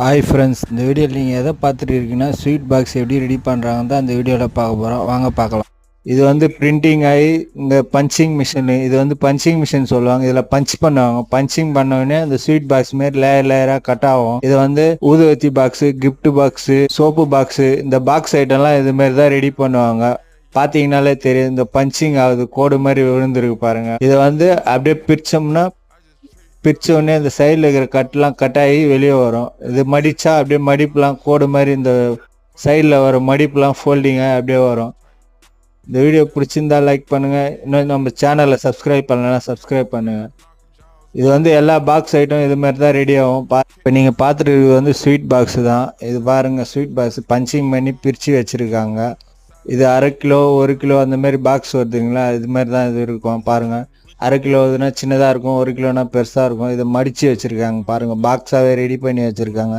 Hi friends, இந்த வீடியோவில் நீங்கள் எதை பார்த்துட்டு இருக்கீங்கன்னா ஸ்வீட் பாக்ஸ் எப்படி ரெடி பண்ணுறாங்கன்னு தான் அந்த வீடியோவில் பார்க்க போகிறோம். வாங்க பார்க்கலாம். இது வந்து பிரிண்டிங் ஆகி இந்த பஞ்சிங் மிஷின், இது வந்து பஞ்சிங் மிஷின் சொல்லுவாங்க. இதில் பஞ்ச் பண்ணுவாங்க. பஞ்சிங் பண்ணோடனே அந்த ஸ்வீட் பாக்ஸ் மாரி லேயராக கட் ஆகும். இது வந்து ஊதுவத்தி box, gift box, soap box, இந்த பாக்ஸ் ஐட்டம்லாம் இது மாதிரி தான் ரெடி பண்ணுவாங்க. பார்த்தீங்கன்னாலே தெரியும், இந்த பஞ்சிங் ஆகுது, கோடு மாதிரி விழுந்துருக்கு பாருங்க. இதை வந்து அப்படியே பிரிச்சோம்னா பிரிச்ச உடனே இந்த சைடில் இருக்கிற கட்டெலாம் கட்டாகி வெளியே வரும். இது மடித்தா அப்படியே மடிப்புலாம் கோடு மாதிரி இந்த சைடில் வர மடிப்புலாம் ஃபோல்டிங்காக அப்படியே வரும். இந்த வீடியோ பிடிச்சிருந்தா லைக் பண்ணுங்கள். இன்னும் நம்ம சேனலை சப்ஸ்கிரைப் பண்ணலைன்னா சப்ஸ்கிரைப் பண்ணுங்கள். இது வந்து எல்லா பாக்ஸ் ஐட்டம் இது மாதிரி தான் ரெடி ஆகும். இப்போ நீங்கள் பார்த்துட்டு வந்து ஸ்வீட் பாக்ஸு தான். இது பாருங்கள், ஸ்வீட் பாக்ஸ் பஞ்சிங் பண்ணி பிரித்து வச்சுருக்காங்க. இது 1/2 கிலோ 1 கிலோ அந்த மாதிரி பாக்ஸ் வருதுங்களா, இது மாதிரி தான் இது இருக்கும். பாருங்கள், 1/2 கிலோனா சின்னதாக இருக்கும், 1 கிலோனா பெருசாக இருக்கும். இதை மடித்து வச்சுருக்காங்க பாருங்கள், பாக்ஸாகவே ரெடி பண்ணி வச்சுருக்காங்க.